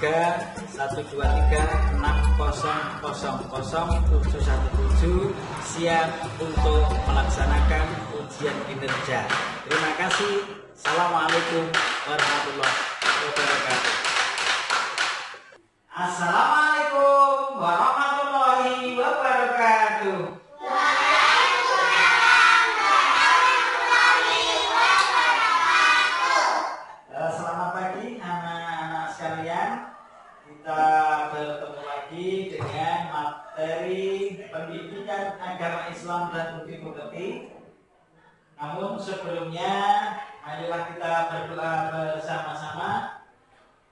123 siap untuk melaksanakan ujian kinerja. Terima kasih. Assalamualaikum warahmatullahi wabarakatuh. Assalamualaikum warahmatullahi wabarakatuh. Selamat pagi anak-anak sekalian. Kita bertemu lagi dengan materi pendidikan agama Islam dan bukti-bukti. Namun sebelumnya, marilah kita berdoa bersama-sama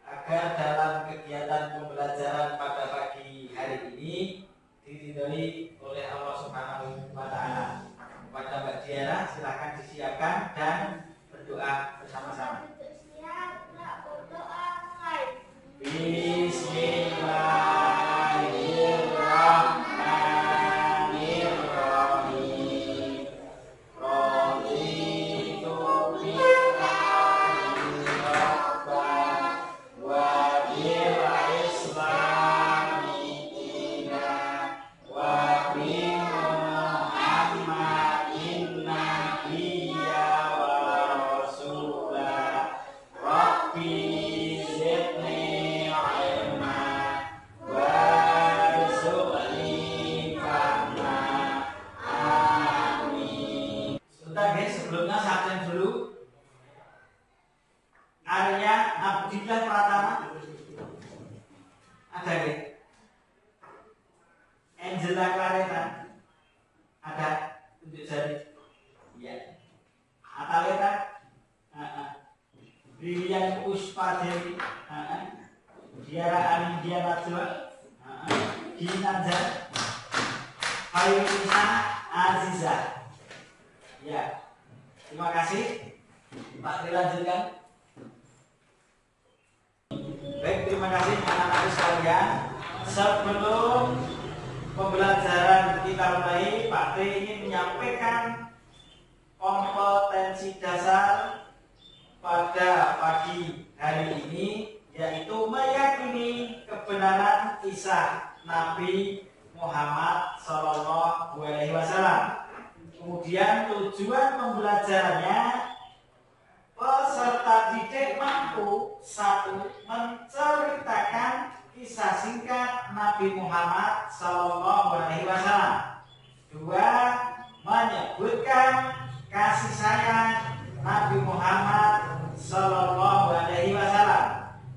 agar dalam kegiatan pembelajaran pada pagi hari ini diridhoi oleh Allah Subhanahu wa Ta'ala. Kepada Mbak Diara, silakan disiapkan dan berdoa bersama-sama. Bismillahirrahmanirrahim. Raditu billahi rabban wa bil islami dinan wa bi Muhammadin nabiyya wa rasulah. Rabbi sebelumnya saatnya dulu Arya Abdillah Pratama ada ya? Angela Clareta ada? Tunjuk jari ya. Ataleta Brilian Puspadewi Diara Alindia Najwa Ginanjar Hayunisa Aziza ya. Terima kasih. Pak, dilanjutkan. Baik, terima kasih anak-anak sekalian. Sebelum pembelajaran kita mulai, Pak T ingin menyampaikan kompetensi dasar pada pagi hari ini, yaitu meyakini kebenaran kisah Nabi Muhammad SAW. Kemudian tujuan pembelajarannya, peserta didik mampu 1. Menceritakan kisah singkat Nabi Muhammad SAW. 2. Menyebutkan kasih sayang Nabi Muhammad SAW.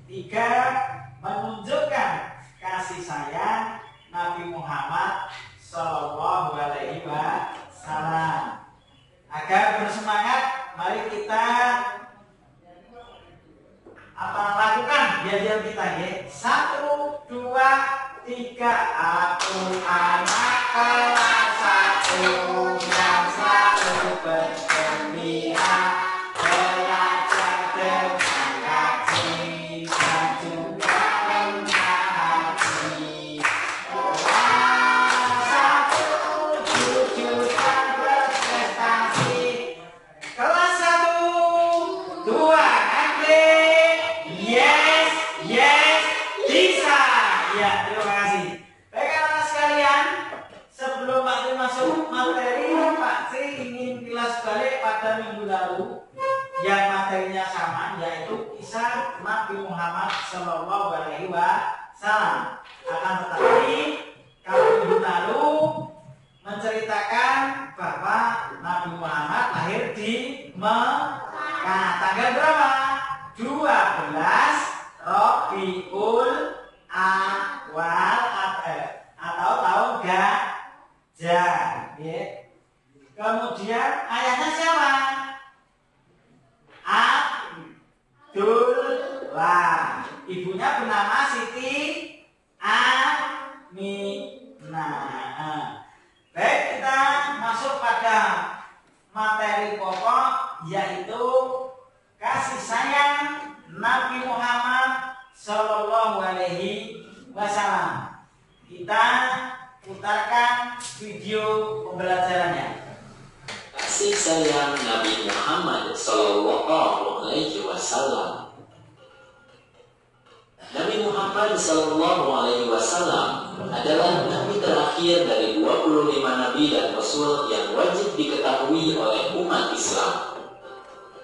3. Menunjukkan kasih sayang Nabi Muhammad SAW. Agar bersemangat, mari kita lakukan diam kita ya. 1, 2, 3. Aku anak kelas 1 yang selalu bergembira, belajar dengan rajin dan juga rendah hati. Minggu lalu yang materinya sama, yaitu kisah Nabi Muhammad SAW. Akan tetapi kalau minggu lalu menceritakan bahwa Nabi Muhammad lahir di Mekah tanggal berapa? 12 Rabiul Awal atau tahun Gajah. Kemudian ayahnya siapa? Abdullah. Ibunya bernama Siti Aminah. Baik, kita masuk pada materi pokok, yaitu kasih sayang Nabi Muhammad SAW. Kita putarkan video pembelajarannya. Kasih sayang Nabi Muhammad Sallallahu Alaihi Wasallam. Nabi Muhammad SAW adalah nabi terakhir dari 25 nabi dan rasul yang wajib diketahui oleh umat Islam.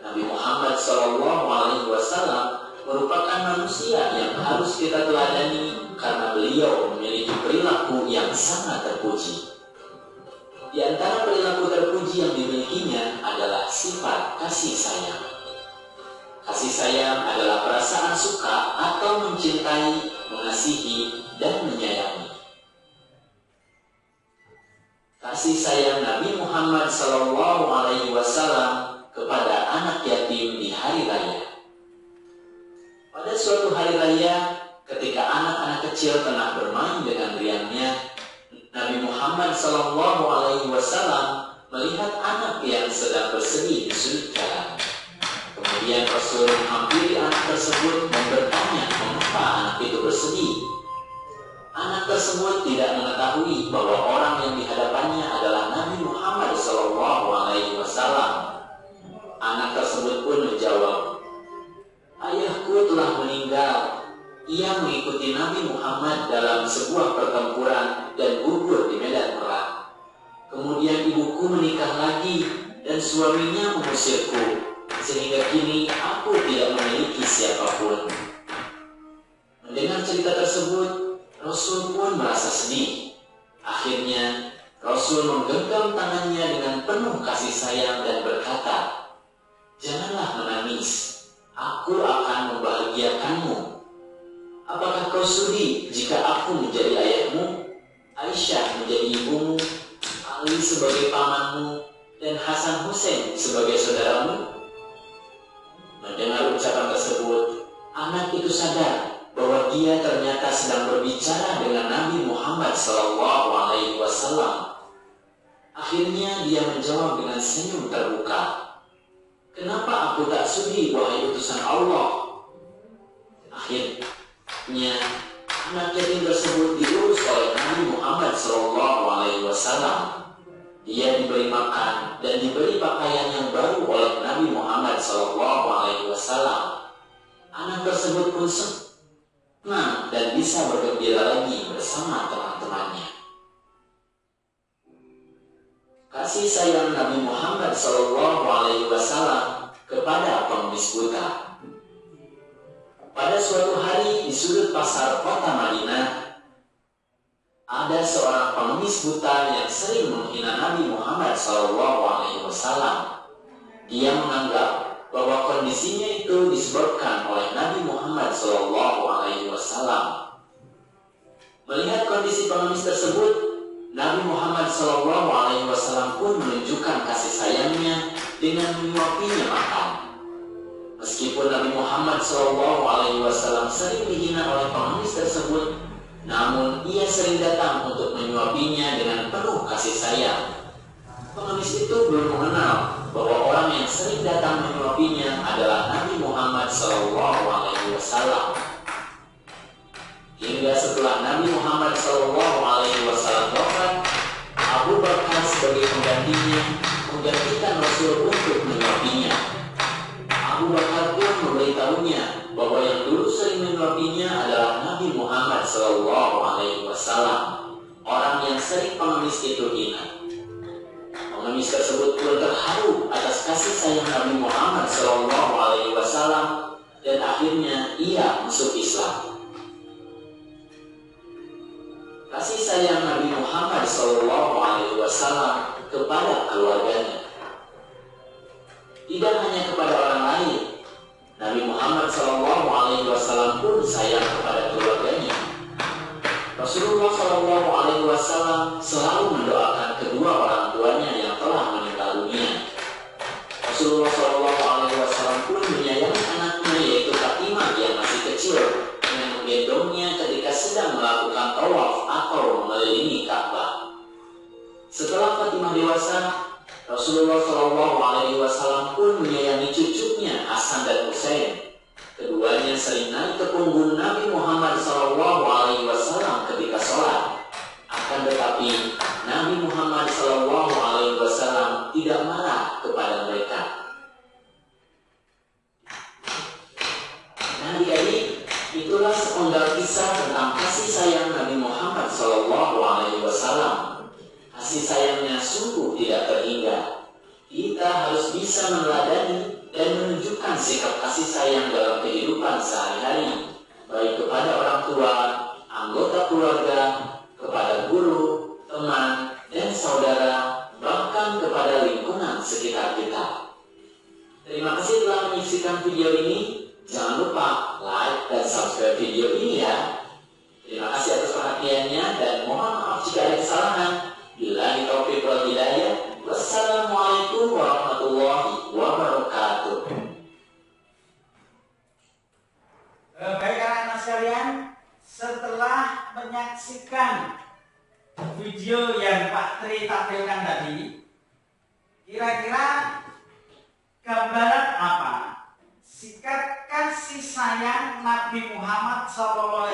Nabi Muhammad SAW merupakan manusia yang harus kita teladani karena beliau memiliki perilaku yang sangat terpuji. Di antara perilaku terpuji yang dimilikinya adalah sifat kasih sayang. Kasih sayang adalah perasaan suka atau mencintai, mengasihi, dan menyayangi. Kasih sayang Nabi Muhammad SAW kepada anak yatim di hari raya. Pada suatu hari raya, ketika anak-anak kecil tengah bermain dengan riangnya, Nabi Muhammad SAW melihat anak yang sedang bersedih di sudut jalan. Kemudian Rasul menghampiri anak tersebut dan bertanya mengapa anak itu bersedih. Anak tersebut tidak mengetahui bahwa orang yang dihadapannya adalah Nabi Muhammad SAW. Anak tersebut pun menjawab, "Ayahku telah meninggal. Ia mengikuti Nabi Muhammad dalam sebuah pertempuran dan gugur di medan perang. Kemudian ibuku menikah lagi dan suaminya mengusirku. Sehingga kini aku tidak memiliki siapapun." Mendengar cerita tersebut, Rasul pun merasa sedih. Akhirnya, Rasul menggenggam tangannya dengan penuh kasih sayang dan berkata, "Janganlah menangis, aku akan membahagiakanmu. Apakah kau sudi jika aku menjadi ayahmu, Aisyah menjadi ibumu, Ali sebagai pamanmu, dan Hasan Hussein sebagai saudaramu?" Mendengar ucapan tersebut, anak itu sadar bahwa dia ternyata sedang berbicara dengan Nabi Muhammad SAW. Akhirnya dia menjawab dengan senyum terbuka, "Kenapa aku tak sudi, wahai utusan Allah?" Akhirnya anak yatim tersebut diurus oleh Nabi Muhammad SAW. Dia diberi makan dan diberi pakaian yang baru oleh Nabi Muhammad SAW. Anak tersebut pun senang dan bisa bergembira lagi bersama teman-temannya. Kasih sayang Nabi Muhammad SAW kepada pengemis buta. Pada suatu hari di sudut pasar kota Madinah, ada seorang pengemis buta yang sering menghina Nabi Muhammad SAW. Dia menganggap bahwa kondisinya itu disebabkan oleh Nabi Muhammad SAW. Melihat kondisi pengemis tersebut, Nabi Muhammad SAW pun menunjukkan kasih sayangnya dengan menyuapinya makan. Meskipun Nabi Muhammad SAW sering dihina oleh pengemis tersebut, namun ia sering datang untuk menyuapinya dengan penuh kasih sayang. Pengemis itu belum mengenal bahwa orang yang sering datang menyuapinya adalah Nabi Muhammad SAW. Hingga setelah Nabi Muhammad SAW wafat, Abu Bakar sebagai penggantinya menggantikan Rasul untuk menyuapinya. Abu Bakar pun memberitahunya bahwa yang dulu sering menyuapinya adalah Nabi Muhammad SAW, orang yang sering pengemis itu hina. Pengemis tersebut pun terharu atas kasih sayang Nabi Muhammad SAW dan akhirnya ia masuk Islam. Kasih sayang Nabi Muhammad SAW kepada keluarganya. Tidak hanya kepada orang lain, Nabi Muhammad SAW pun sayang kepada keluarganya. Rasulullah SAW selalu mendoakan kedua orang tuanya yang telah meninggal dunia. Rasulullah SAW pun menyayangi anaknya yaitu Fatimah yang masih kecil dengan menggendongnya ketika sedang melakukan tawaf atau mengelilingi Ka'bah. Setelah Fatimah dewasa, Rasulullah SAW pun menyayangi cucunya Hasan dan Hussein. Keduanya sering naik ke punggung Nabi Muhammad SAW ketika sholat. Akan tetapi Nabi Muhammad SAW tidak marah kepada mereka. Nah, jadi itulah tidak terhingga. Kita harus bisa meneladani dan menunjukkan sikap kasih sayang dalam kehidupan sehari-hari, baik kepada orang tua, anggota keluarga, kepada guru, teman, dan saudara, bahkan kepada lingkungan sekitar kita. Terima kasih telah menyaksikan video ini. Jangan lupa like dan subscribe video ini ya. Terima kasih atas perhatiannya dan mohon maaf jika ada kesalahan. Billahi taufiq wal hidayah. Wassalamualaikum warahmatullahi wabarakatuh. Baik anak-anak sekalian, setelah menyaksikan video yang Pak Tri tampilkan tadi, kira-kira gambaran apa sikap kasih sayang Nabi Muhammad SAW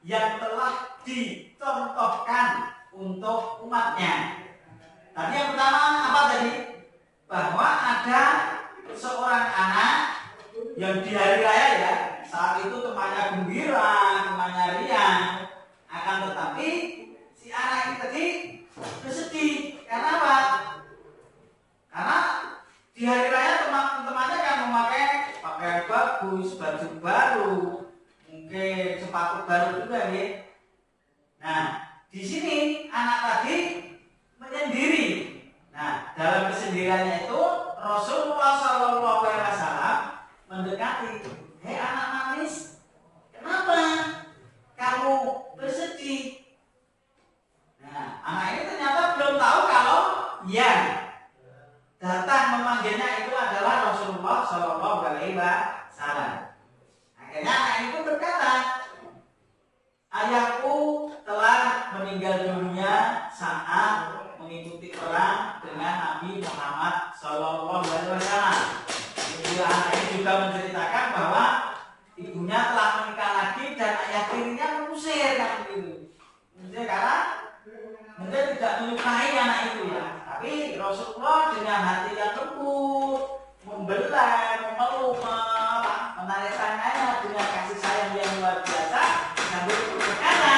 yang telah dicontohkan untuk umatnya? Tadi yang pertama apa tadi? Bahwa ada seorang anak yang di hari raya ya, saat itu temannya gembira, temannya riang, akan tetapi si anak ini tadi bersedih. Karena apa? Karena di hari raya teman-temannya kan memakai pakaian bagus, baju baru, mungkin sepatu baru juga ya. Nah, di sini anak tadi menyendiri. Nah, dalam kesendiriannya itu Rasulullah SAW mendekati, "Hei anak manis, kenapa kamu bersedih?" Nah, anak ini ternyata belum tahu kalau yang datang memanggilnya itu adalah Rasulullah SAW. Akhirnya anak itu berkata, "Ayahku telah meninggal dunia saat mengikuti perang dengan Nabi Muhammad SAW." Jadi anak ini juga menceritakan bahwa ibunya telah menikah lagi dan ayah tirinya mengusir kan begitu. Mungkin karena mungkin tidak menyukai anak itu ya. Tapi Rasulullah dengan hati yang lembut, membelai, memeluk, menarik tangannya dengan kasih sayang yang luar biasa sambil berkata,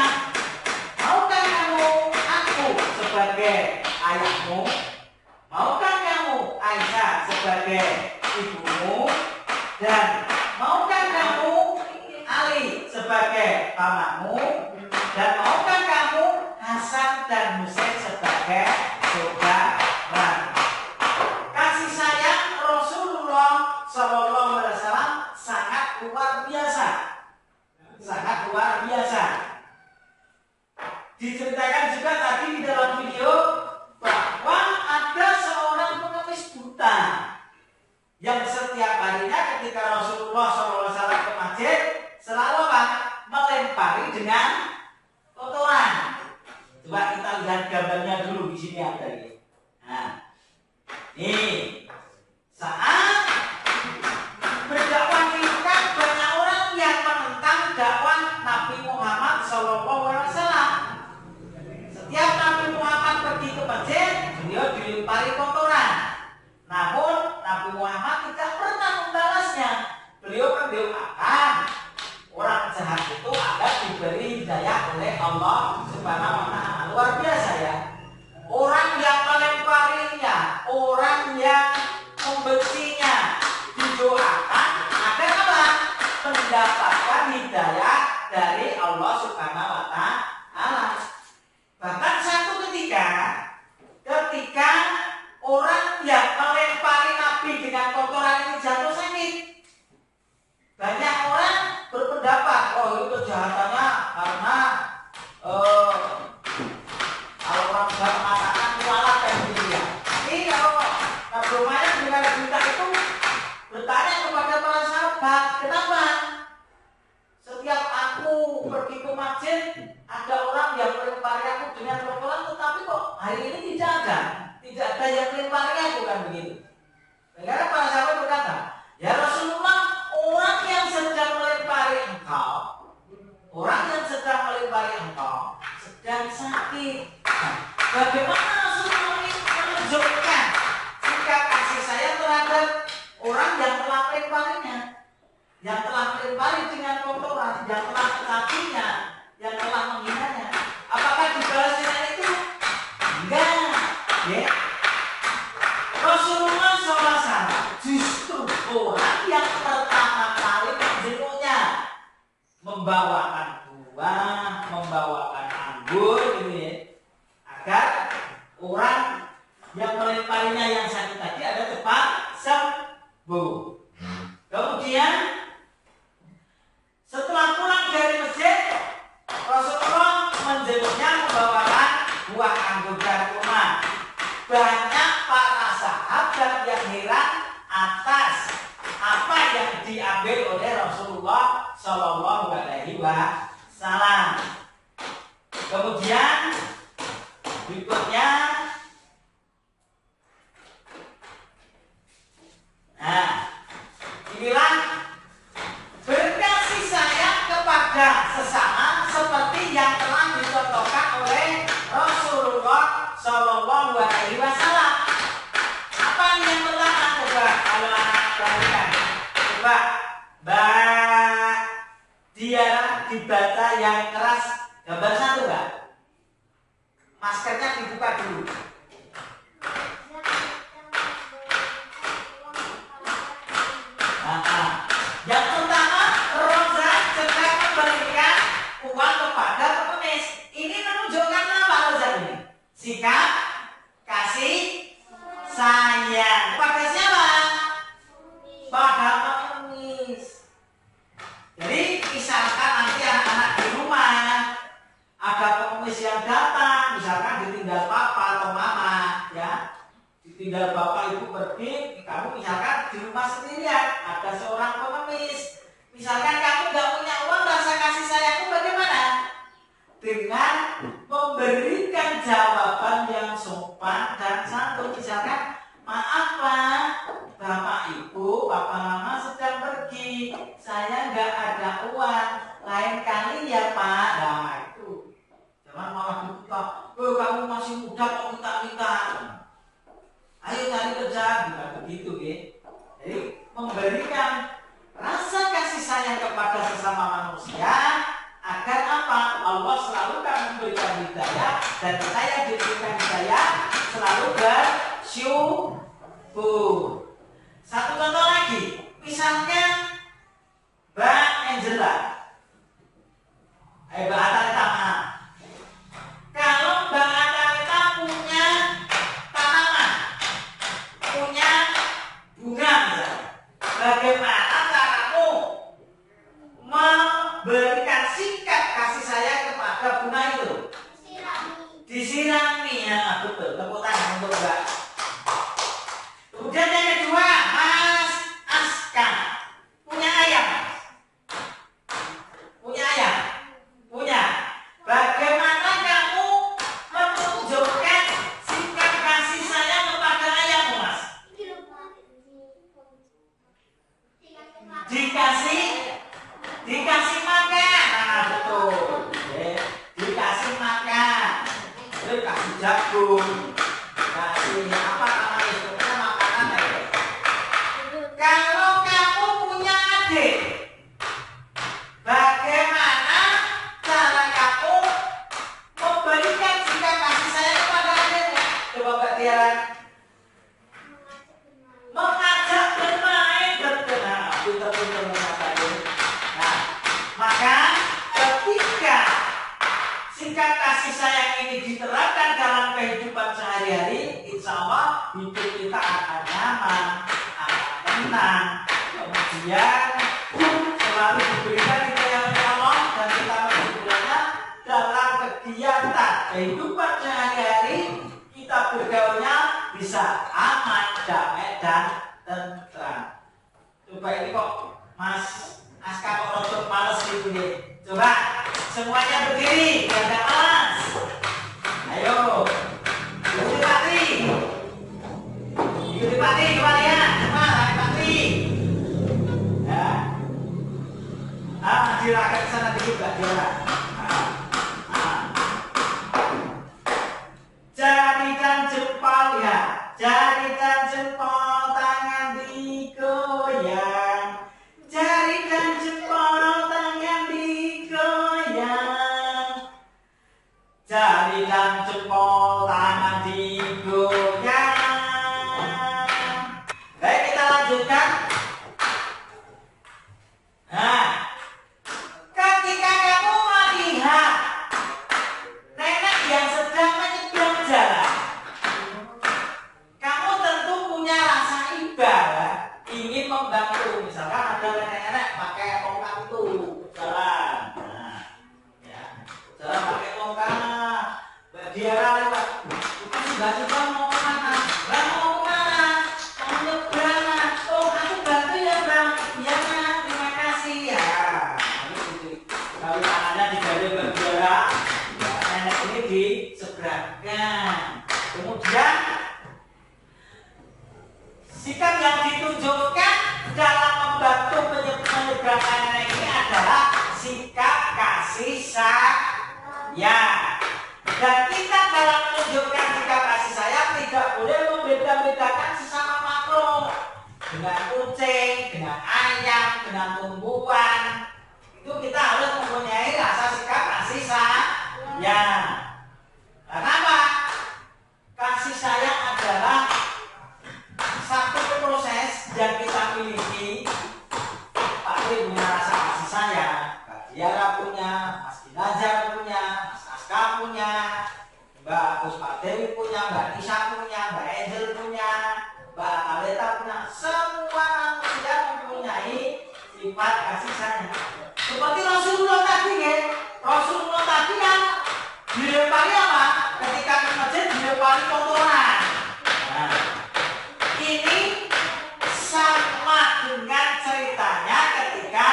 "Maukah kamu aku sebagai ayahmu? Maukah kamu Aisyah sebagai ibumu? Dan maukah kamu Ali sebagai pamanmu? Dan maukah kamu Hasan dan Husain sebagai saudara?" Kasih sayang Rasulullah SAW sangat luar biasa. Sangat luar biasa. Diceritakan juga tadi di dalam video bahwa ada seorang pengemis buta yang setiap harinya ketika Rasulullah SAW ke masjid selalu melempari dengan kotoran. Coba kita lihat gambarnya dulu di sini ada ini. Nah, ini saat berdakwah ini kan banyak orang yang menentang dakwah Nabi Muhammad SAW. Setiap Nabi Muhammad pergi ke masjid, beliau dilempari kotoran. Namun Nabi Muhammad tidak pernah membalasnya. Beliau mendoakan orang jahat itu agar diberi hidayah oleh Allah Subhanahu wa Ta'ala. Luar biasa ya. Orang yang melemparinya, orang yang membencinya didoakan agar apa? Mendapatkan hidayah dari Allah Subhanahu wa Ta'ala. Bahkan satu ketika orang yang melempari Nabi dengan kotoran ini jatuh sakit, banyak orang berpendapat, oh itu kejahatannya karena kalau orang sudah mengatakan kualat dan gitu ya. Tapi kalau Nabi Muhammad dengan berita itu bertanya kepada para sahabat, kenapa setiap aku pergi ke masjid ada orang yang melempari aku dengan kotoran, tetapi kok hari ini tidak ada yang melempari aku, kan begitu. Karena para sahabat berkata, ya Rasulullah, orang yang sedang melempari engkau sedang sakit. Bagaimana Rasulullah menunjukkan sikap kasih sayang terhadap orang yang telah melemparinya, yang telah melempari dengan kotoran, yang telah mencacinya, yang telah menghinanya? Apakah dibalas dengan itu? Enggak, ya. membawakan buah, membawakan anggur gitu ya, agar orang yang melemparinya yang sakit tadi ada cepat sembuh. Kemudian setelah pulang dari masjid, Rasulullah menjemputnya membawakan buah anggur dari rumah. Banyak para sahabat yang heran atas apa yang diambil oleh Rasulullah Shallallahu Alaihi Wasallam. Kemudian berikutnya, nah inilah berkasih sayang kepada sesama seperti yang telah dicontohkan oleh Rasulullah Shallallahu Alaihi Wasallam. Apa yang pertama? Coba kalau anak perhatikan, coba dia dibaca yang keras, gambar satu enggak? Maskernya dibuka dulu. Yang pertama, Roza sedang memberikan uang kepada pengemis. Ini menunjukkan apa Roza ini? Sikap kasih sayang pada siapa? Pada pengemis. Jadi misalkan nanti anak-anak di rumah ada pengemis yang datang, misalkan ditinggal papa atau mama, ya, ditinggal bapak ibu pergi, kamu misalkan di rumah sendirian, ada seorang pengemis, misalkan kamu nggak punya uang, rasa kasih sayangmu bagaimana? Dengan memberikan jawaban yang sopan dan santun, misalkan, maaf pak, bapak ibu, papa mama sedang pergi, saya nggak ada uang, lain kali ya pak. Nah itu, jangan malah dibuka, kamu masih muda kok minta-minta. Ayo cari kerja, bukan begitu ya. Jadi memberikan rasa kasih sayang kepada sesama manusia agar apa? Allah selalu akan memberikan hidayah dan saya diberikan hidayah selalu bersyukur. Satu contoh lagi, misalnya Mbak Angela, Mbak Atalita, kalau Mbak Atalita punya tanaman, punya bunga misalnya, bagaimana caramu memberikan sikap kasih sayang kepada bunga itu? Disirami, ya betul. Tepuk tangan untuk Mbak. Kemudian yang kedua, Mas Aska punya ayam. Punya ayam? Punya. Bagaimana kamu menunjukkan sikap kasih sayang kepada ayammu, Mas? Dikasih makan. Nah, betul. Dikasih makan. Dikasih jagung. Kasih apa namanya? Pokoknya makanan ya. Kalau kamu punya adik, bagaimana cara kamu memberikan sikap kasih sayang kepada adikmu? Coba Mbak Tiara. Mengajak bermain, berkenal, pintar-pintar mengatakan. Nah, maka ketika sikap kasih sayang ini diterapkan dalam kehidupan sehari-hari, insya Allah hidup kita akan nyaman, akan tenang, kemudian selalu diberikan hidayah oleh Allah dan kita mensyukurinya dalam kegiatan kehidupan sehari-hari. Kita bergaulnya bisa aman, damai dan tentram. Coba ini kok Mas Aska kok rotok males gitu ya. Coba semuanya berdiri, jangan males. Ayo, ikuti Patri. Ikuti Patri kembalian. Coba lari Patri. Ya. Diragam ke sana dikit Mbak Diara. Jari dan jempol ya, jari dan jempol tangan digoyang, jari dan jempol tangan digoyang, jari dan jempol tangan digoyang. Baik, kita lanjutkan. Nah, kaki membantu. Misalkan ada nenek-nenek pakai tongkat itu jalan, nah, ya, jalan pakai tongkat, dia lewat, itu sudah mau kemana? Mau kemana? Mau nyebrang? Oh, aku bantu ya bang, ya mas, terima kasih ya. Kalau tangannya digali bergerak, ya, nenek ini diseberangkan. Kemudian sikap yang ditunjukkan dalam membantu menyeberangkan nenek ini adalah sikap kasih sayang. Dan kita dalam menunjukkan sikap kasih sayang tidak boleh membeda-bedakan sesama makhluk. Dengan kucing, dengan ayam, dengan tumbuhan, itu kita harus mempunyai rasa sikap kasih sayang. Kenapa? Kasih sayang adalah satu proses yang kita miliki. Pak Tri punya rasa kasih sayang, Kak Diara punya, Mas Ginajar punya, Mas Aska punya, Mbak Puspa Dewi punya, Mbak Nisa punya, Mbak Angel punya, Mbak Aleta punya. Semua manusia mempunyai sifat kasih sayang. Seperti Rasulullah tadi ya. Rasulullah tadi kan dilempari apa? Ketika ke masjid dilempari kotoran. Nah, ini sama dengan ceritanya ketika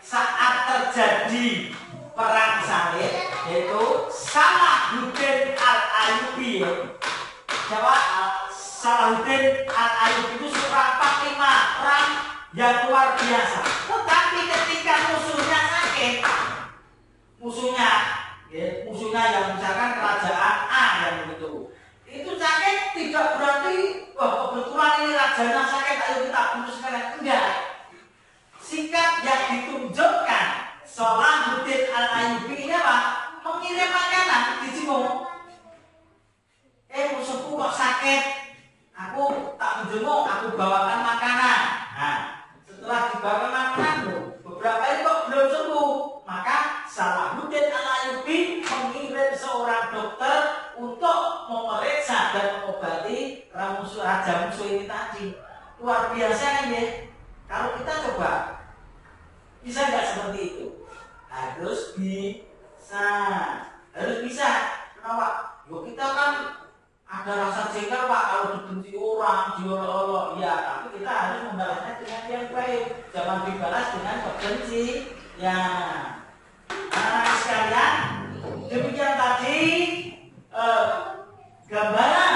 saat terjadi perang salib, yaitu Salahuddin Al-Ayyubi. Salahuddin Al-Ayyubi itu seorang panglima perang yang luar biasa. Tetapi ketika musuhnya sakit, musuhnya yang misalkan kerajaan A yang begitu, itu sakit tidak berarti wah kebetulan ini rajanya sakit ayo kita bunuh sekalian. Enggak. Sikap yang ditunjukkan Salahuddin Al-Ayyubi ini apa? Mengirim makanan di Cimong. Musuhku kok sakit, aku tak menjenguk, aku bawakan makanan. Nah, setelah dibawakan makanan, beberapa hari kok belum sembuh, maka Salahuddin Al-Ayyubi mengirim seorang dokter untuk memeriksa dan mengobati raja musuh ini tadi. Luar biasa kan ya? Kalau kita coba, bisa nggak seperti itu? Harus bisa. Kenapa? Yo kita kan ada rasa jengkel Pak kalau dibenci orang, diolok-olok, ya. Tapi kita harus membalasnya dengan yang baik. Jangan dibalas dengan kebenci. Ya. Anak sekalian, demikian tadi gambaran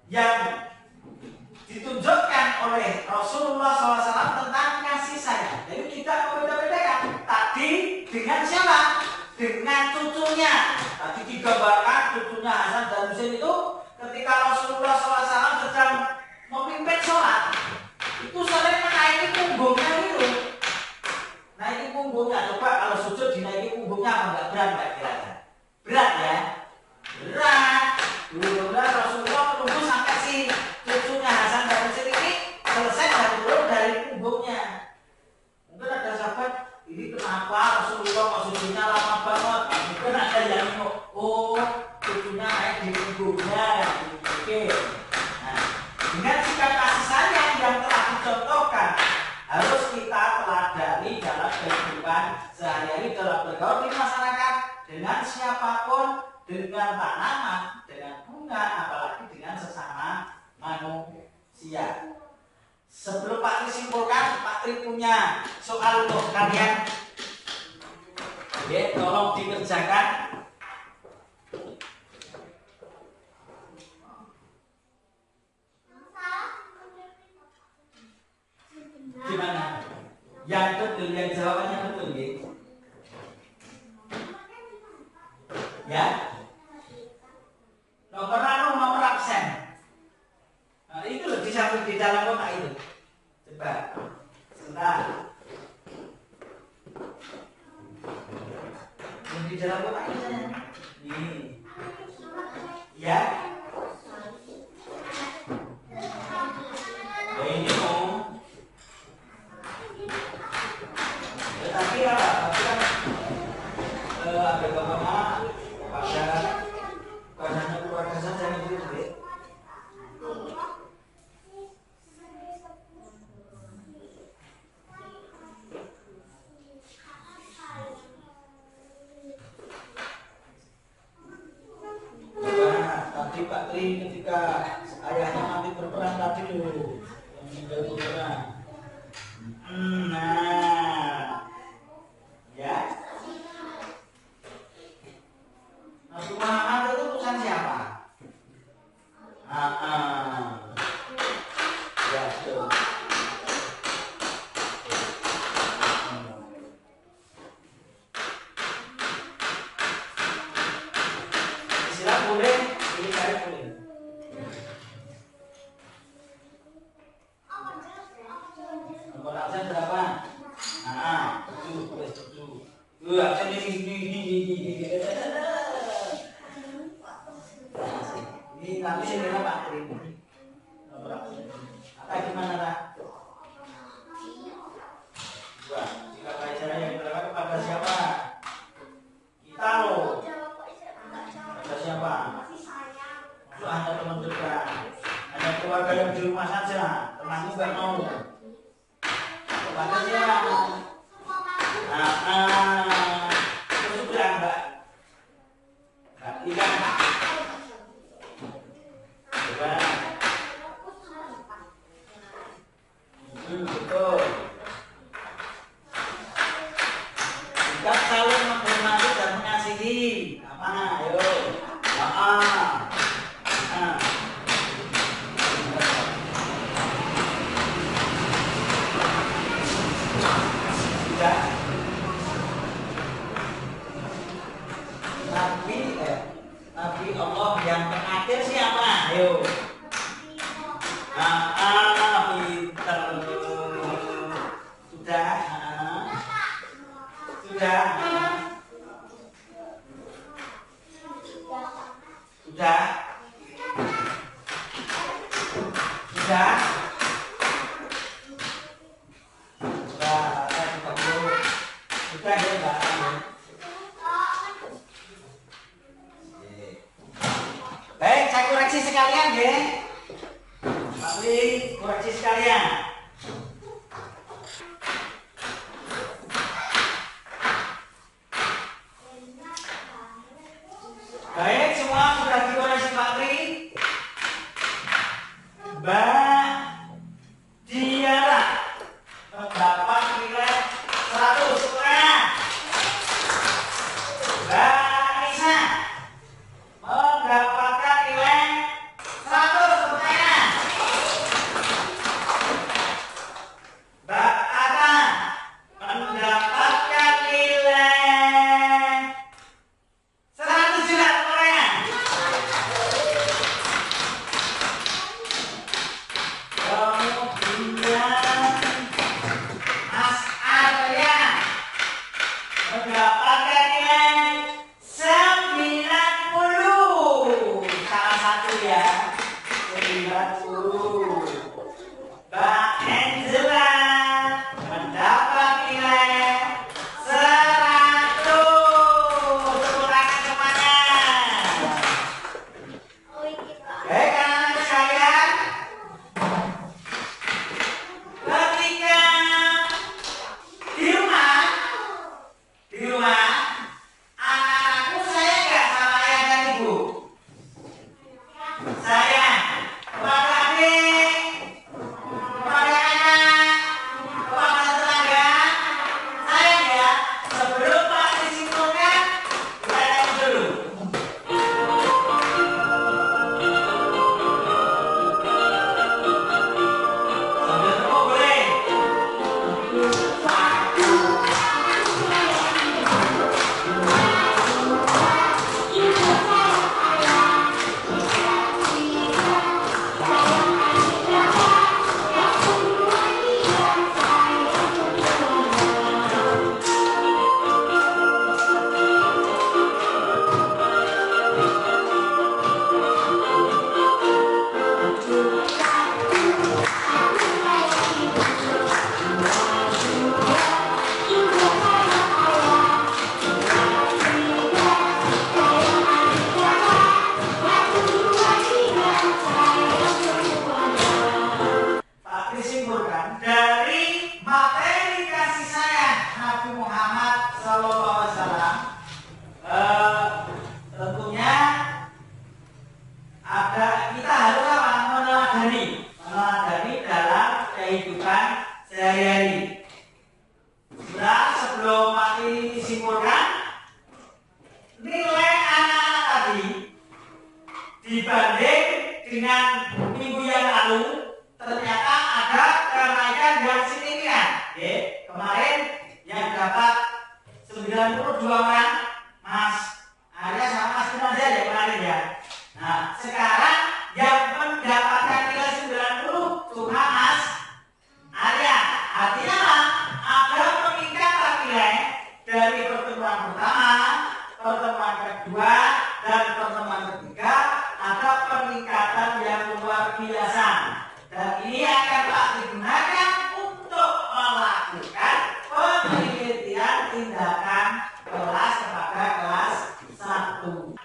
yang ditunjukkan oleh Rasulullah SAW tentang kasih sayang. Jadi tidak membeda-bedakan. Tadi dengan siapa? Dengan cucunya. Tadi digambarkan cucunya Hasan dan Husain itu ketika Rasulullah SAW sedang memimpin sholat, itu sering menaiki punggungnya itu. Naiki punggungnya. Coba kalau sujud dinaiki punggungnya apa enggak berat enggak kira-kira? Berat ya? Berat. Dulu Rasulullah menunggu sampai si cucunya Hasan dan Husain ini selesai dan turun dari punggungnya. Mungkin ada sahabat, ini kenapa Rasulullah kok sujudnya lama banget? Mungkin ada yang oh cucunya naik di punggungnya. Oke. Nah, dengan sikap kasih sayang yang telah dicontohkan harus kita teladani dalam kehidupan sehari-hari, dalam bergaul di masyarakat dengan siapapun, dengan tanaman, dengan bunga, apalagi dengan sesama manusia. Sebelum Pak Tri simpulkan, Pak Tri punya soal untuk kalian. Oke, tolong dikerjakan. Gimana? Yang betul, yang jawabannya betul, gitu. Ya. Nomor absen. Nah, itu loh di dalam kotak itu. Coba. Sebentar. Yang di dalam kotak itu saya. Ini. Ya. Ya ini mau. Ya, tapi kan ada bapak pada keluarga saja yang itu. Tri ketika ayahnya mati berperang tadi loh, yang meninggal berperang. Nah, ya. Nabi Muhammad itu utusan siapa? Ya, betul. Istilah boleh, ini saya boleh. Nomor absen berapa? 7. Absen ini. Ini nanti saya Pak Tri. Nomor absen. Apa gimana tak? 2. Jika pelajaran yang diterapkan kepada siapa? Kita loh. Kepada siapa? Maksud Anda teman dekat. Hanya keluarga yang di rumah saja. Temanmu nggak mau. Kepada siapa? Itu sudah enggak. Ikan. Betul. Sikap saling menghormati dan mengasihi. Apa? Ayo. Sudah. Nabi Allah yang terakhir siapa? Ayo. Pinter. Sudah. Sudah. Sudah. Sudah. Sudah ya Mbak. Baik, saya koreksi sekalian ya. Pak Wi, koreksi sekalian. sehari-hari. Sudah, sebelum mati simpulkan, nilai anak-anak tadi dibanding dengan minggu yang lalu ternyata ada kenaikan yang signifikan. Kemarin yang dapat 92 orang, Mas Arya sama Mas Bima saja kemarin ya. Nah, sekarang yang mendapatkan nilai 90 cuma Mas Arya. Artinya apa? Ada peningkatan nilai dari pertemuan pertama, pertemuan kedua, dan pertemuan ketiga. Ada peningkatan yang luar biasa. Dan ini akan Pak digunakan untuk melakukan penelitian tindakan kelas kepada kelas 1.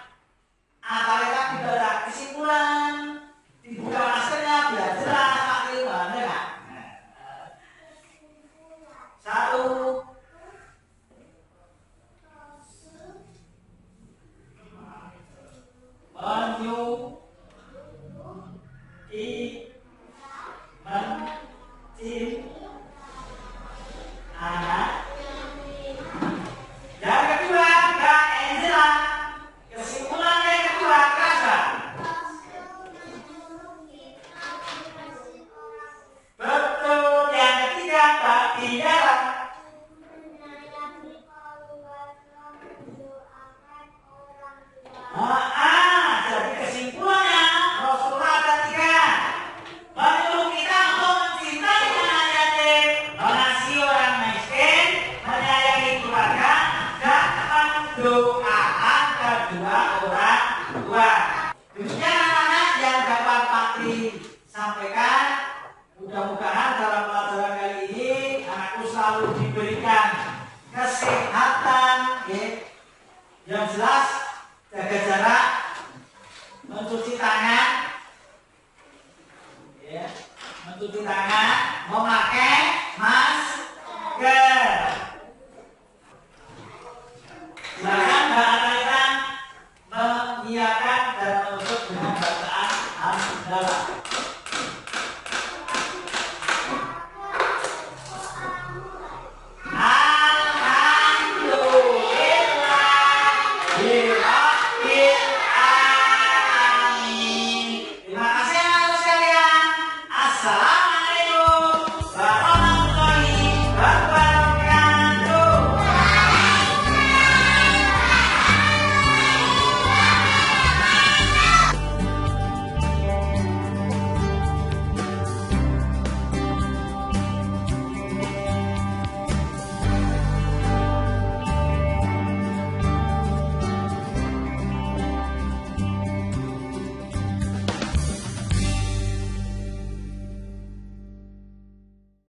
Apalagi tidak ada kesimpulan, dibuka maskernya biar jelas pakai bahannya kan. 1. Anak. Yang kedua, Kak Angela. Kesimpulan yang kedua, kerasa. Betul. Yang ketiga, Kak Tiara. Jadi kesimpulannya Rasulullah ada 3. Menyuruh kita untuk mencintai anak yatim, mengasihi orang miskin, menyayangi keluarga, dan mendoakan kedua orang tua. Demikian anak-anak yang dapat Pak Tri sampaikan. Mudah-mudahan dalam pelajaran kali ini anakku selalu diberikan kesehatan, yang jelas jaga jarak, mencuci tangan, memakai